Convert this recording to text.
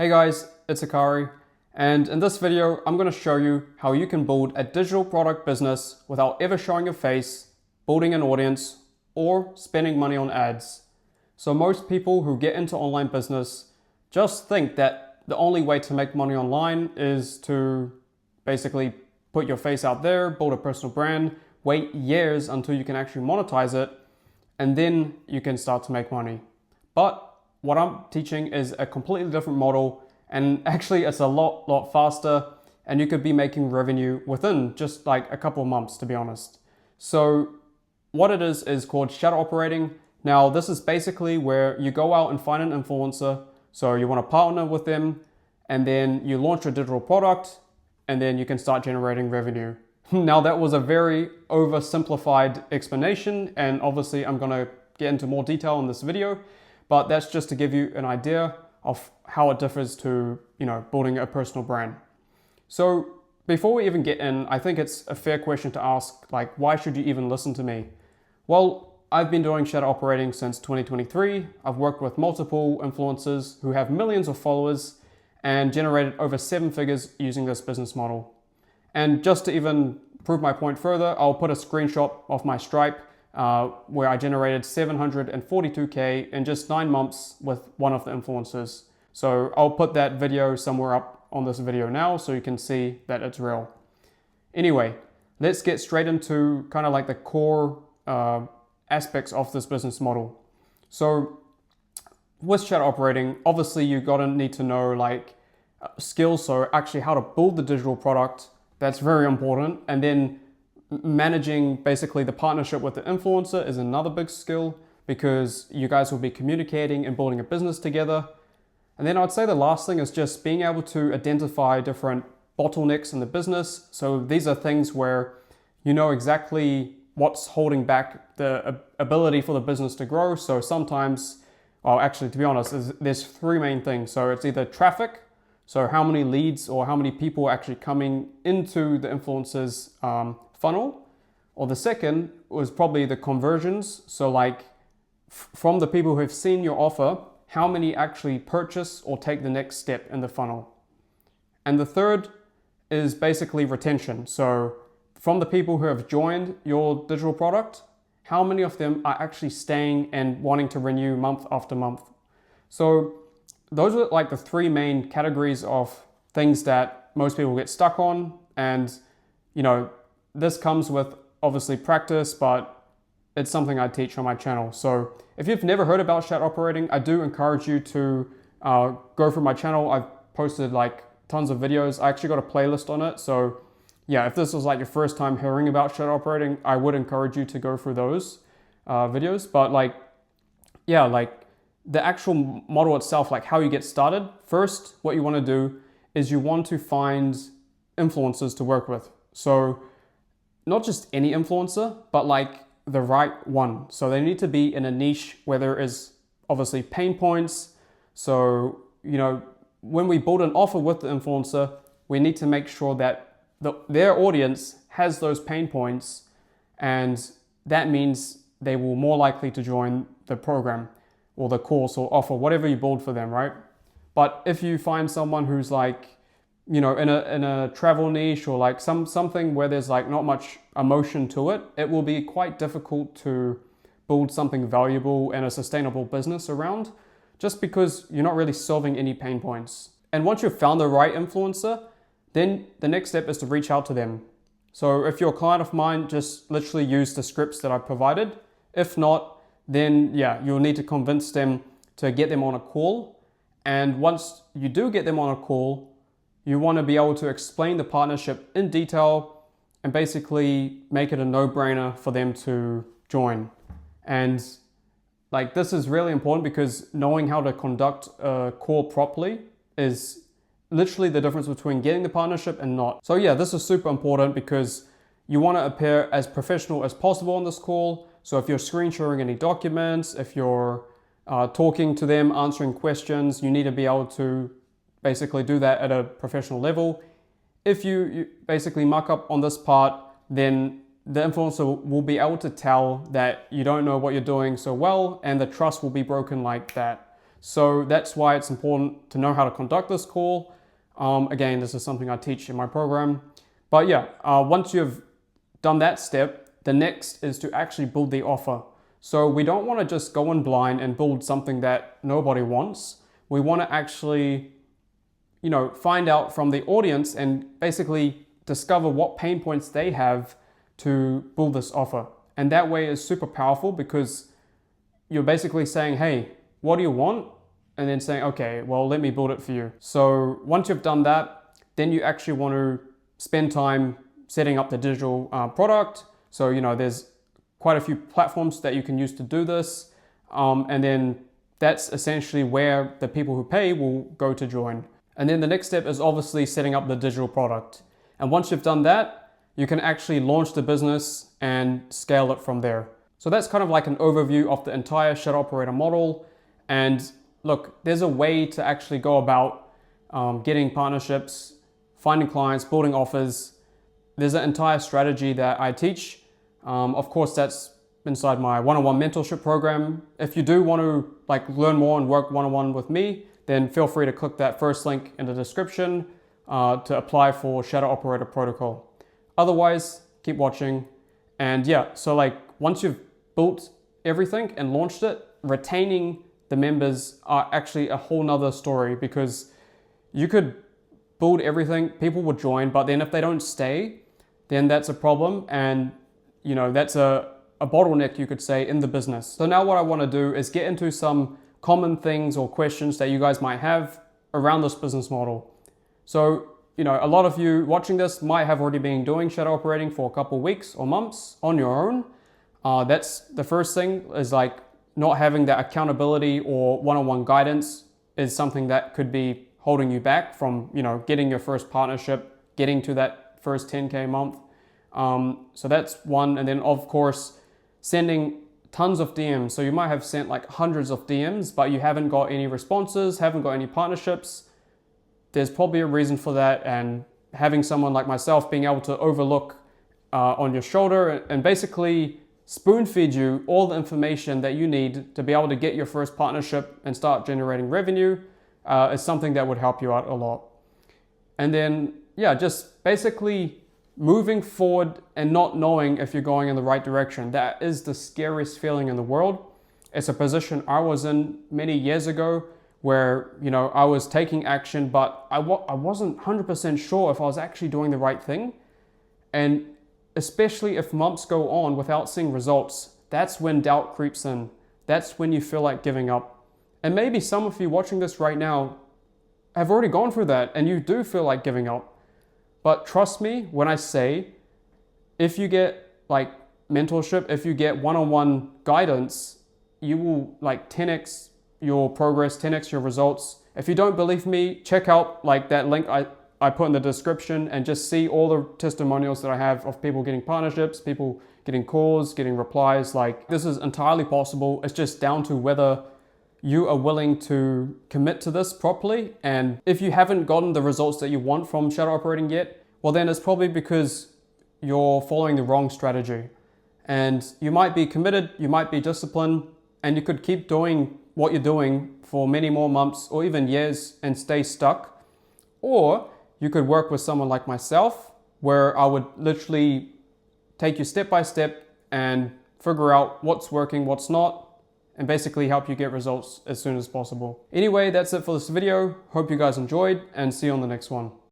Hey guys, it's Akari, and in this video I'm going to show you how you can build a digital product business without ever showing your face, building an audience, or spending money on ads. So most people who get into online business just think that the only way to make money online is to basically put your face out there, build a personal brand, wait years until you can actually monetize it, and then you can start to make money. But what I'm teaching is a completely different model, and actually it's a lot faster, and you could be making revenue within just like a couple of months, to be honest. So what it is called shadow operating. Now this is basically where you go out and find an influencer. So you want to partner with them, and then you launch a digital product, and then you can start generating revenue. Now that was a very oversimplified explanation, and obviously I'm going to get into more detail in this video. But that's just to give you an idea of how it differs to, building a personal brand. So before we even get in, I think it's a fair question to ask, like, why should you even listen to me? Well, I've been doing shadow operating since 2023. I've worked with multiple influencers who have millions of followers and generated over 7 figures using this business model. And just to even prove my point further, I'll put a screenshot of my Stripe where I generated 742K in just 9 months with one of the influencers. So I'll put that video somewhere up on this video now so you can see that it's real. Anyway, let's get straight into kind of like the core aspects of this business model. So with shadow operating, obviously you gotta need to know like skills, so actually how to build the digital product. That's very important. And then managing basically the partnership with the influencer is another big skill, because you guys will be communicating and building a business together. And then I'd say the last thing is just being able to identify different bottlenecks in the business. So these are things where you know exactly what's holding back the ability for the business to grow. So sometimes, well, actually, to be honest, there's 3 main things. So it's either traffic, so how many leads or how many people are actually coming into the influencer's funnel, or the second was probably the conversions. So like from the people who have seen your offer, how many actually purchase or take the next step in the funnel. And the third is basically retention. So from the people who have joined your digital product, how many of them are actually staying and wanting to renew month after month. So those are like the 3 main categories of things that most people get stuck on. And this comes with obviously practice, but it's something I teach on my channel. So if you've never heard about shadow operating, I do encourage you to go through my channel. I've posted like tons of videos. I actually got a playlist on it. So yeah, if this was like your first time hearing about shadow operating, I would encourage you to go through those videos. But like the actual model itself, like how you get started. First, what you want to do is you want to find influencers to work with. So not just any influencer, but like the right one. So they need to be in a niche where there is obviously pain points. So, when we build an offer with the influencer, we need to make sure that their audience has those pain points, and that means they will more likely to join the program or the course or offer, whatever you build for them, right? But if you find someone who's like, in a travel niche, or like something where there's like not much emotion to it, it will be quite difficult to build something valuable and a sustainable business around, just because you're not really solving any pain points. And once you've found the right influencer, then the next step is to reach out to them. So if you're a client of mine, just literally use the scripts that I provided. If not, then yeah, you'll need to convince them to get them on a call. And once you do get them on a call, you want to be able to explain the partnership in detail and basically make it a no-brainer for them to join. And like this is really important, because knowing how to conduct a call properly is literally the difference between getting the partnership and not. So yeah, this is super important, because you want to appear as professional as possible on this call. So if you're screen sharing any documents, if you're talking to them, answering questions, you need to be able to basically do that at a professional level. If you basically muck up on this part, then the influencer will be able to tell that you don't know what you're doing so well, and the trust will be broken like that. So that's why it's important to know how to conduct this call. Again, this is something I teach in my program. But yeah, once you've done that step, the next is to actually build the offer. So we don't want to just go in blind and build something that nobody wants. We want to actually, find out from the audience and basically discover what pain points they have to build this offer. And that way is super powerful because you're basically saying, hey, what do you want? And then saying, okay, well, let me build it for you. So once you've done that, then you actually want to spend time setting up the digital product. So, there's quite a few platforms that you can use to do this. And then that's essentially where the people who pay will go to join. And then the next step is obviously setting up the digital product. And once you've done that, you can actually launch the business and scale it from there. So that's kind of like an overview of the entire shadow operator model. And look, there's a way to actually go about getting partnerships, finding clients, building offers. There's an entire strategy that I teach. Of course, that's inside my one-on-one mentorship program. If you do want to learn more and work one-on-one with me, then feel free to click that first link in the description to apply for Shadow Operator Protocol. Otherwise, keep watching. And yeah, so once you've built everything and launched it, retaining the members are actually a whole nother story, because you could build everything, people would join, but then if they don't stay, then that's a problem. And that's a bottleneck, you could say, in the business. So now what I want to do is get into some common things or questions that you guys might have around this business model. So, a lot of you watching this might have already been doing shadow operating for a couple of weeks or months on your own. That's the first thing, is not having that accountability or one-on-one guidance is something that could be holding you back from, getting your first partnership, getting to that first 10K a month. So that's one. And then of course, sending tons of DMs. So you might have sent hundreds of DMs, but you haven't got any responses, haven't got any partnerships. There's probably a reason for that. And having someone like myself being able to overlook on your shoulder and basically spoon feed you all the information that you need to be able to get your first partnership and start generating revenue is something that would help you out a lot. And then, yeah, just basically moving forward and not knowing if you're going in the right direction. That is the scariest feeling in the world. It's a position I was in many years ago where, I was taking action, but I wasn't 100% sure if I was actually doing the right thing. And especially if months go on without seeing results, that's when doubt creeps in. That's when you feel like giving up. And maybe some of you watching this right now have already gone through that and you do feel like giving up. But trust me when I say, if you get mentorship, if you get one-on-one guidance, you will 10x your progress, 10x your results. If you don't believe me, check out that link I put in the description and just see all the testimonials that I have of people getting partnerships, people getting calls, getting replies. This is entirely possible. It's just down to whether you are willing to commit to this properly. And if you haven't gotten the results that you want from shadow operating yet, well then it's probably because you're following the wrong strategy. And you might be committed, you might be disciplined, and you could keep doing what you're doing for many more months or even years and stay stuck. Or you could work with someone like myself, where I would literally take you step by step and figure out what's working, what's not, and basically help you get results as soon as possible. Anyway, that's it for this video. Hope you guys enjoyed, and see you on the next one.